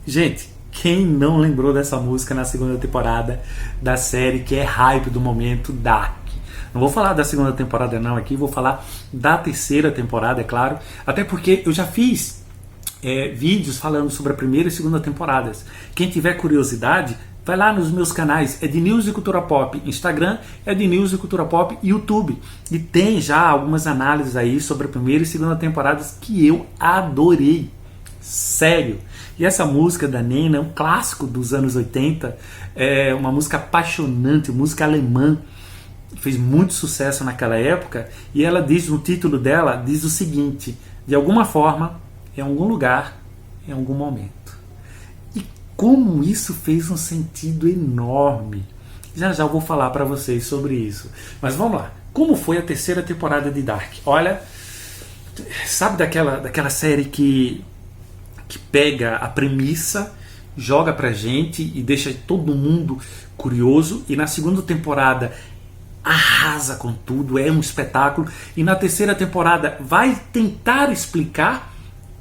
Gente, quem não lembrou dessa música na segunda temporada da série que é hype do momento, Dark? Não vou falar da segunda temporada não aqui, vou falar da terceira temporada, é claro. Até porque eu já fiz vídeos falando sobre a primeira e segunda temporadas. Quem tiver curiosidade, vai lá nos meus canais, é de News e Cultura Pop, Instagram é de News e Cultura Pop, YouTube. E tem já algumas análises aí sobre a primeira e segunda temporadas que eu adorei. Sério. E essa música da Nena é um clássico dos anos 80, é uma música apaixonante, música alemã, fez muito sucesso naquela época, e ela diz no título dela, diz o seguinte: de alguma forma, em algum lugar, em algum momento. E como isso fez um sentido enorme. Já já eu vou falar para vocês sobre isso. Mas vamos lá. Como foi a terceira temporada de Dark? Olha, sabe daquela série que pega a premissa, joga pra gente e deixa todo mundo curioso, e na segunda temporada arrasa com tudo, é um espetáculo, e na terceira temporada vai tentar explicar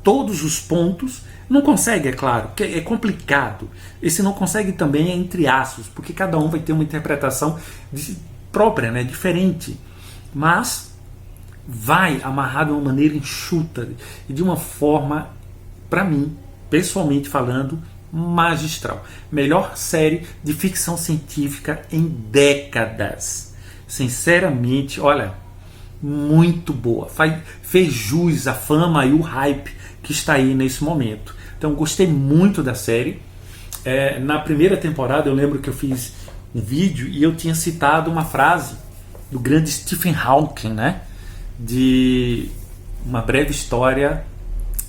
todos os pontos, não consegue, é claro, porque é complicado. Esse não consegue também é entre aspas, porque cada um vai ter uma interpretação própria, né, diferente, mas vai amarrar de uma maneira enxuta e de uma forma, para mim, pessoalmente falando, magistral. Melhor série de ficção científica em décadas. Sinceramente, olha, muito boa. Fez jus à fama e o hype que está aí nesse momento. Então, gostei muito da série. Na primeira temporada, eu lembro que eu fiz um vídeo e eu tinha citado uma frase do grande Stephen Hawking, né? De Uma Breve História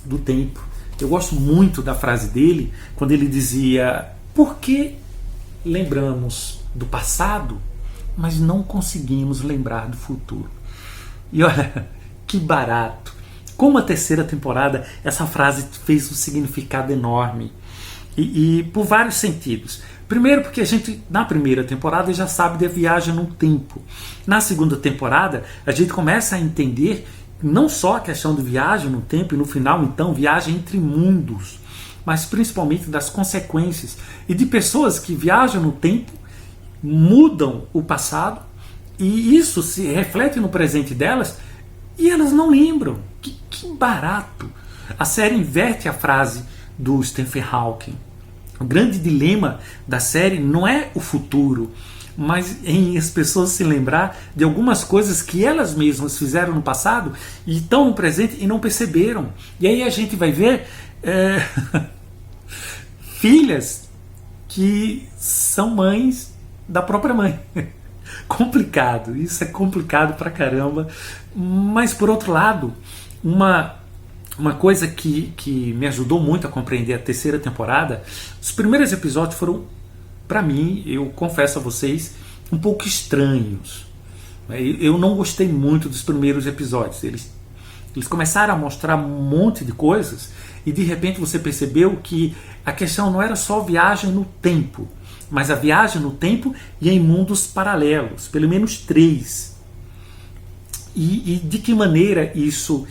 do Tempo. Eu gosto muito da frase dele, quando ele dizia: por que lembramos do passado, mas não conseguimos lembrar do futuro? E olha, que barato. Como a terceira temporada, essa frase fez um significado enorme. E por vários sentidos. Primeiro porque a gente, na primeira temporada, já sabe da viagem no tempo. Na segunda temporada, a gente começa a entender não só a questão de viagem no tempo e no final, então, viagem entre mundos, mas principalmente das consequências e de pessoas que viajam no tempo, mudam o passado, e isso se reflete no presente delas e elas não lembram. Que barato! A série inverte a frase do Stephen Hawking. O grande dilema da série não é o futuro, mas em as pessoas se lembrar de algumas coisas que elas mesmas fizeram no passado e estão no presente e não perceberam. E aí a gente vai ver filhas que são mães da própria mãe. Complicado, isso é complicado pra caramba. Mas por outro lado, uma coisa que me ajudou muito a compreender a terceira temporada, os primeiros episódios foram, para mim, eu confesso a vocês, um pouco estranhos. Eu não gostei muito dos primeiros episódios. Eles começaram a mostrar um monte de coisas e de repente você percebeu que a questão não era só viagem no tempo, mas a viagem no tempo e em mundos paralelos, pelo menos 3. E de que maneira isso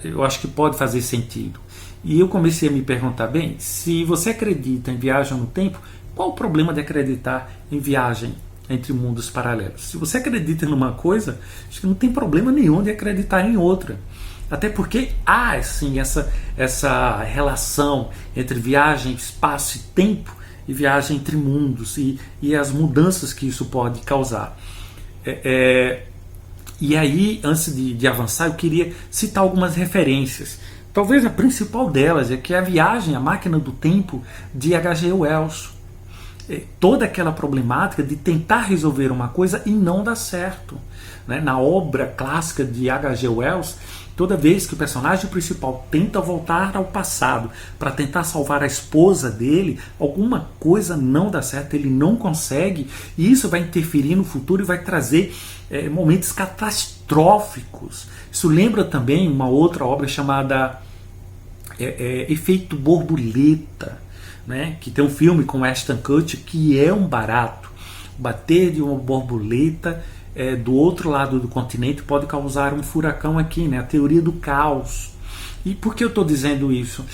eu acho que pode fazer sentido. E eu comecei a me perguntar, bem, se você acredita em viagem no tempo, qual o problema de acreditar em viagem entre mundos paralelos? Se você acredita numa coisa, acho que não tem problema nenhum de acreditar em outra. Até porque há, assim, essa relação entre viagem, espaço e tempo e viagem entre mundos e as mudanças que isso pode causar. E aí, antes de avançar, eu queria citar algumas referências. Talvez a principal delas é que a viagem, a máquina do tempo, de H.G. Wells. Toda aquela problemática de tentar resolver uma coisa e não dar certo. Na obra clássica de H.G. Wells, toda vez que o personagem principal tenta voltar ao passado para tentar salvar a esposa dele, alguma coisa não dá certo, ele não consegue, e isso vai interferir no futuro e vai trazer momentos catastróficos. Isso lembra também uma outra obra chamada Efeito Borboleta, né? Que tem um filme com Ashton Kutcher que é um barato. Bater de uma borboleta do outro lado do continente pode causar um furacão aqui, né? A teoria do caos. E por que eu estou dizendo isso?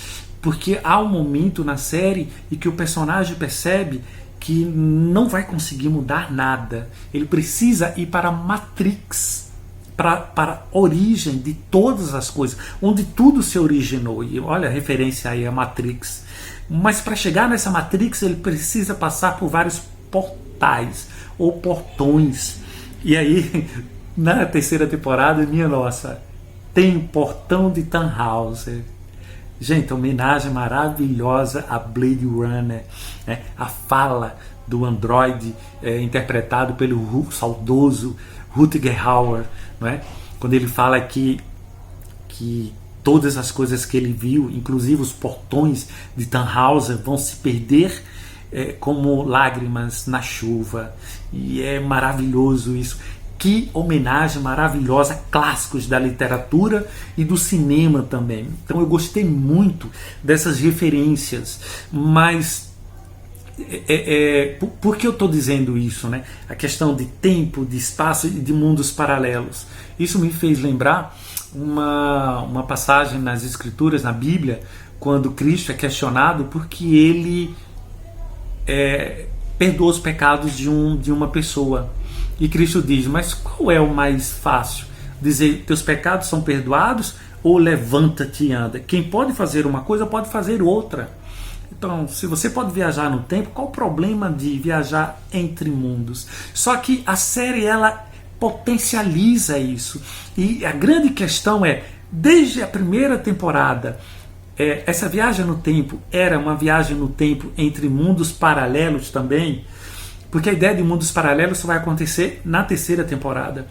porque há um momento na série em que o personagem percebe que não vai conseguir mudar nada. Ele precisa ir para a Matrix, para a origem de todas as coisas, onde tudo se originou. E olha a referência aí a Matrix. Mas para chegar nessa Matrix ele precisa passar por vários portais ou portões. E aí, na terceira temporada, minha nossa, tem o portão de Tannhauser. Gente, homenagem maravilhosa a Blade Runner, né? A fala do androide interpretado pelo saudoso Rutger Hauer, né? Quando ele fala que todas as coisas que ele viu, inclusive os portões de Tannhauser, vão se perder como lágrimas na chuva. E é maravilhoso isso. Que homenagem maravilhosa a clássicos da literatura e do cinema também. Então eu gostei muito dessas referências, mas por que eu estou dizendo isso, né? A questão de tempo, de espaço e de mundos paralelos. Isso me fez lembrar uma passagem nas Escrituras, na Bíblia, quando Cristo é questionado porque ele perdoa os pecados de uma pessoa. E Cristo diz, mas qual é o mais fácil? Dizer, teus pecados são perdoados ou levanta-te e anda? Quem pode fazer uma coisa pode fazer outra. Então, se você pode viajar no tempo, qual o problema de viajar entre mundos? Só que a série, ela potencializa isso. E a grande questão é, desde a primeira temporada, essa viagem no tempo era uma viagem no tempo entre mundos paralelos também, porque a ideia de mundos paralelos só vai acontecer na terceira temporada.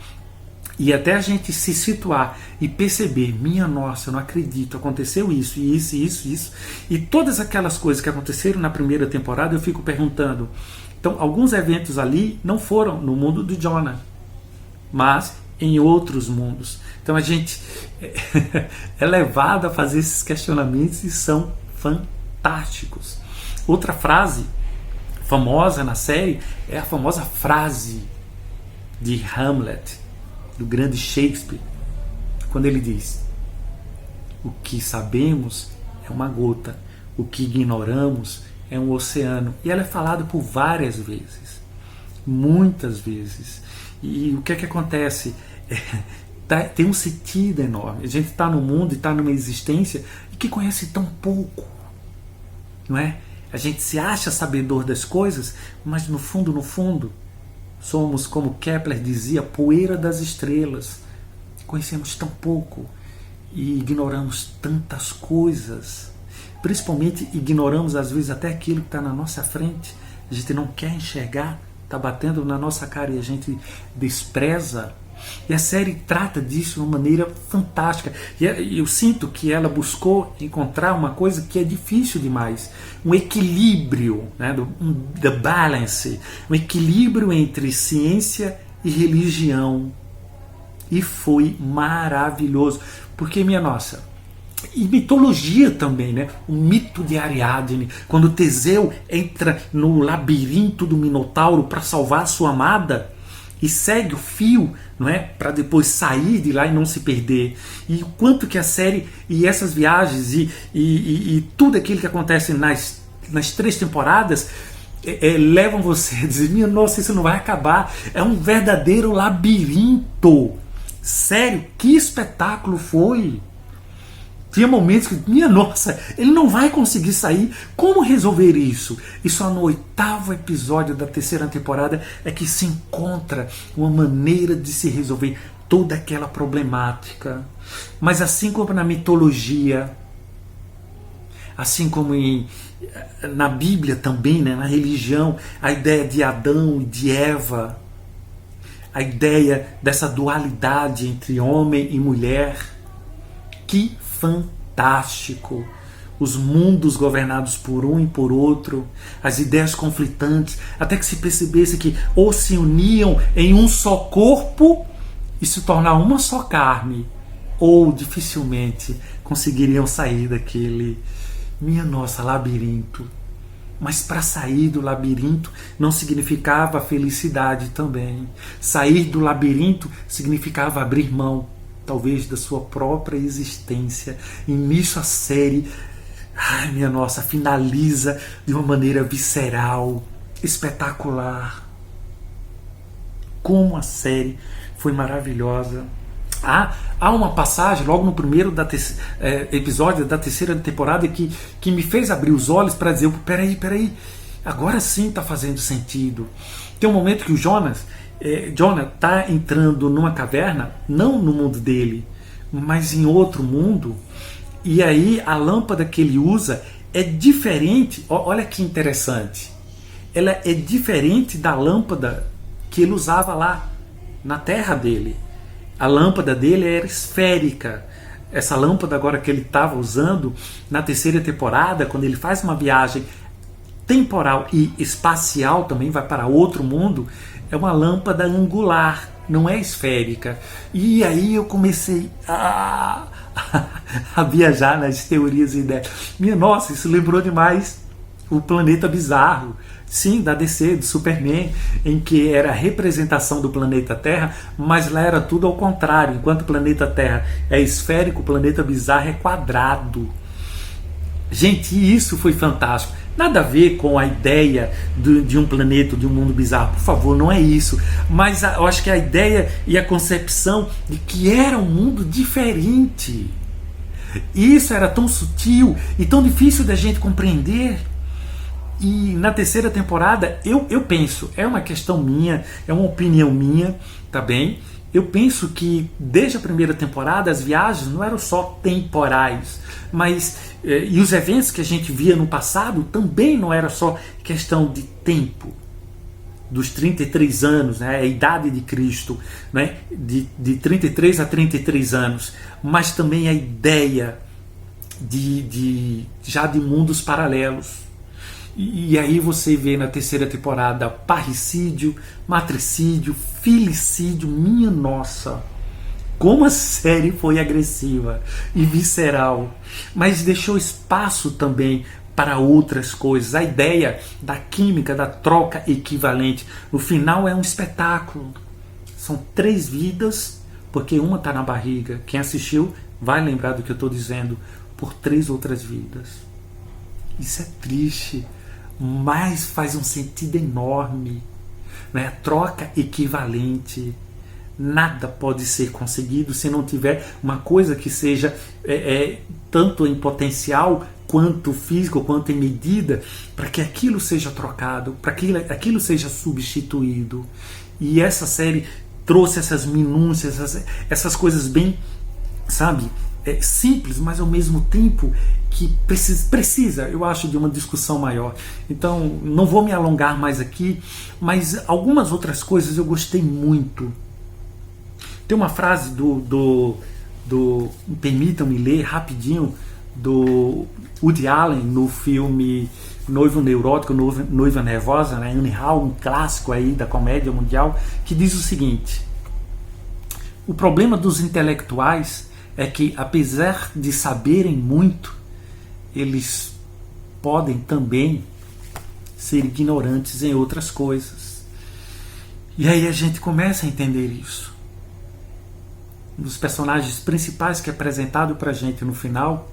E até a gente se situar e perceber, minha nossa, eu não acredito, aconteceu isso, isso. E todas aquelas coisas que aconteceram na primeira temporada, eu fico perguntando. Então, alguns eventos ali não foram no mundo de Jonah, mas em outros mundos. Então a gente é levado a fazer esses questionamentos e são fantásticos. Outra frase famosa na série é a famosa frase de Hamlet, do grande Shakespeare, quando ele diz: o que sabemos é uma gota, o que ignoramos é um oceano. E ela é falada por várias vezes, muitas vezes. E o que é que acontece? Tem um sentido enorme. A gente está no mundo e está numa existência que conhece tão pouco, não é? A gente se acha sabedor das coisas, mas no fundo, somos, como Kepler dizia, poeira das estrelas. Conhecemos tão pouco e ignoramos tantas coisas. Principalmente ignoramos às vezes até aquilo que está na nossa frente. A gente não quer enxergar, está batendo na nossa cara e a gente despreza. E a série trata disso de uma maneira fantástica. E eu sinto que ela buscou encontrar uma coisa que é difícil demais. Um equilíbrio, né? The balance. Um equilíbrio entre ciência e religião. E foi maravilhoso. Porque, minha nossa, e mitologia também, né? O mito de Ariadne, quando Teseu entra no labirinto do Minotauro para salvar a sua amada e segue o fio, não é? Para depois sair de lá e não se perder. E o quanto que a série e essas viagens e tudo aquilo que acontece nas 3 temporadas levam você a dizer, minha nossa, isso não vai acabar. É um verdadeiro labirinto. Sério, que espetáculo foi! Tinha momentos que, minha nossa, ele não vai conseguir sair. Como resolver isso? E só no 8º episódio da terceira temporada é que se encontra uma maneira de se resolver toda aquela problemática. Mas assim como na mitologia, assim como na Bíblia também, né, na religião, a ideia de Adão e de Eva, a ideia dessa dualidade entre homem e mulher, que fantástico! Os mundos governados por um e por outro, as ideias conflitantes, até que se percebesse que ou se uniam em um só corpo e se tornar uma só carne, ou dificilmente conseguiriam sair daquele, minha nossa, labirinto. Mas para sair do labirinto não significava felicidade também. Sair do labirinto significava abrir mão, talvez, da sua própria existência. E nisso a série Ai, minha nossa, finaliza de uma maneira visceral, espetacular. Como a série foi maravilhosa. Há uma passagem logo no primeiro episódio da terceira temporada que me fez abrir os olhos para dizer: peraí, agora sim está fazendo sentido. Tem um momento que o Jonah está entrando numa caverna, não no mundo dele, mas em outro mundo, e aí a lâmpada que ele usa é diferente. Olha que interessante, ela é diferente da lâmpada que ele usava lá na terra dele. A lâmpada dele era esférica. Essa lâmpada agora que ele estava usando na terceira temporada, quando ele faz uma viagem temporal e espacial, também vai para outro mundo, é uma lâmpada angular, não é esférica. E aí eu comecei a viajar nas teorias e ideias. Minha nossa, isso lembrou demais o Planeta Bizarro. Sim, da DC, do Superman, em que era a representação do planeta Terra, mas lá era tudo ao contrário. Enquanto o planeta Terra é esférico, o planeta Bizarro é quadrado. Gente, isso foi fantástico. Nada a ver com a ideia de um planeta, de um mundo bizarro, por favor, não é isso. Mas eu acho que a ideia e a concepção de que era um mundo diferente. Isso era tão sutil e tão difícil da gente compreender. E na terceira temporada, eu penso, é uma questão minha, é uma opinião minha, tá bem? Eu penso que desde a primeira temporada as viagens não eram só temporais, mas e os eventos que a gente via no passado também não era só questão de tempo, dos 33 anos, né, a idade de Cristo, né, de 33 a 33 anos, mas também a ideia já de mundos paralelos. E aí você vê na terceira temporada parricídio, matricídio, filicídio. Minha nossa, como a série foi agressiva e visceral, mas deixou espaço também para outras coisas. A ideia da química, da troca equivalente, no final é um espetáculo. São 3 vidas, porque uma está na barriga. Quem assistiu vai lembrar do que eu estou dizendo, por 3 outras vidas. Isso é triste, mas faz um sentido enorme, né? Troca equivalente. Nada pode ser conseguido se não tiver uma coisa que seja tanto em potencial quanto físico, quanto em medida, para que aquilo seja trocado, para que aquilo seja substituído. E essa série trouxe essas minúcias, essas coisas bem, sabe, simples, mas ao mesmo tempo que precisa, eu acho, de uma discussão maior. Então, não vou me alongar mais aqui, mas algumas outras coisas eu gostei muito. Tem uma frase permitam-me ler rapidinho, do Woody Allen, no filme Noivo Neurótico, Noiva Nervosa, né? Annie Hall, um clássico aí da comédia mundial, que diz o seguinte: o problema dos intelectuais é que, apesar de saberem muito, eles podem também ser ignorantes em outras coisas. E aí a gente começa a entender isso. Um dos personagens principais que é apresentado pra gente no final,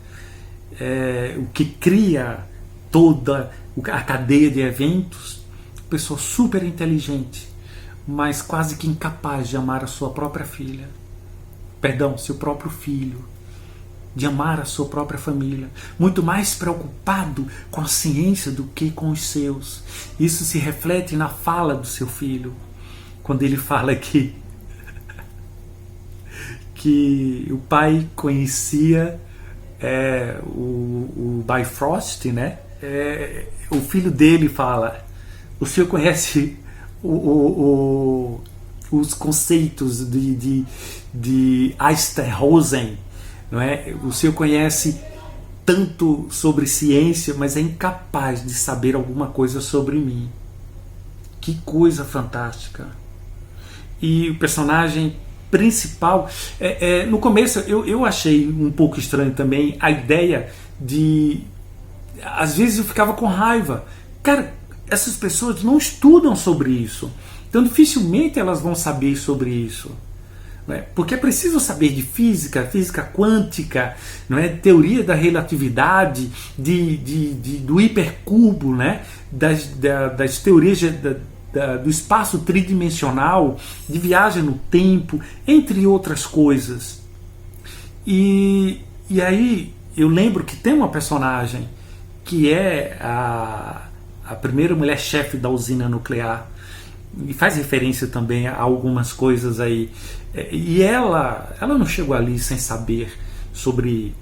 o que cria toda a cadeia de eventos, pessoa super inteligente, mas quase que incapaz de amar a sua própria filha. Perdão, seu próprio filho. De amar a sua própria família, muito mais preocupado com a ciência do que com os seus. Isso se reflete na fala do seu filho, quando ele fala que o pai conhecia o Bifrost, né? O filho dele fala: o senhor conhece os conceitos de Esterhazy, não é? O senhor conhece tanto sobre ciência, mas é incapaz de saber alguma coisa sobre mim. Que coisa fantástica. E o personagem principal, no começo eu achei um pouco estranho também a ideia de... Às vezes eu ficava com raiva. Cara, essas pessoas não estudam sobre isso, então dificilmente elas vão saber sobre isso. não é? Porque é preciso saber de física, física quântica, não é? Teoria da relatividade, do hipercubo, né? das teorias do espaço tridimensional, de viagem no tempo, entre outras coisas. E aí eu lembro que tem uma personagem que é a primeira mulher-chefe da usina nuclear, e faz referência também a algumas coisas aí. E ela não chegou ali sem saber sobre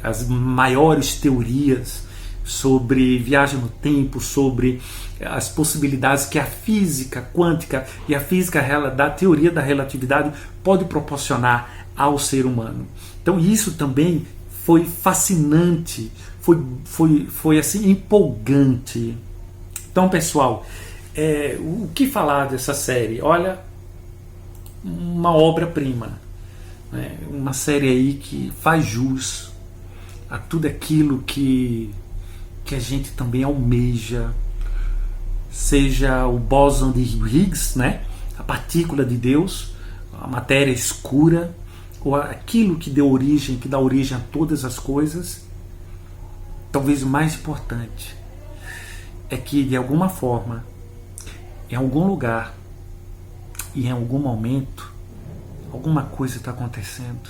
as maiores teorias sobre viagem no tempo, sobre as possibilidades que a física quântica e a física da teoria da relatividade pode proporcionar ao ser humano. Então isso também foi fascinante, foi assim empolgante. Então, pessoal, o que falar dessa série? Olha, uma obra-prima, né? Uma série aí que faz jus a tudo aquilo que a gente também almeja, seja o bóson de Higgs, né? A partícula de Deus, a matéria escura, ou aquilo que dá origem a todas as coisas. Talvez o mais importante é que, de alguma forma, em algum lugar e em algum momento, alguma coisa está acontecendo.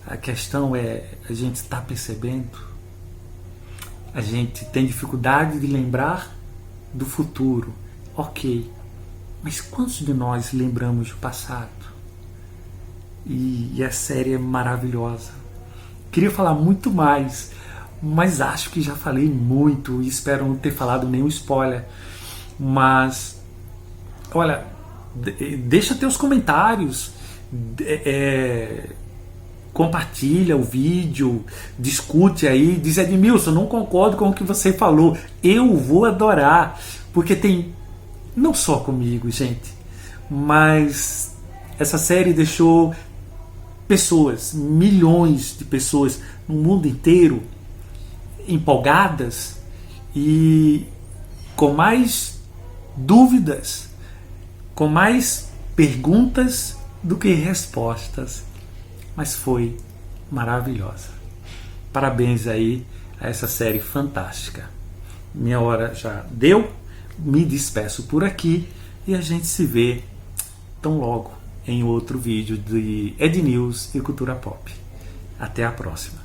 A questão é, a gente está percebendo? A gente tem dificuldade de lembrar do futuro. Ok, mas quantos de nós lembramos do passado? E a série é maravilhosa. Queria falar muito mais, mas acho que já falei muito e espero não ter falado nenhum spoiler. Mas, olha, deixa teus comentários, compartilha o vídeo, discute aí, diz: Edmilson, não concordo com o que você falou, eu vou adorar, porque tem, não só comigo, gente, mas essa série deixou pessoas, milhões de pessoas no mundo inteiro empolgadas e com mais dúvidas, com mais perguntas do que respostas. Mas foi maravilhosa. Parabéns aí a essa série fantástica. Minha hora já deu, me despeço por aqui e a gente se vê tão logo em outro vídeo de Ed News e Cultura Pop. Até a próxima.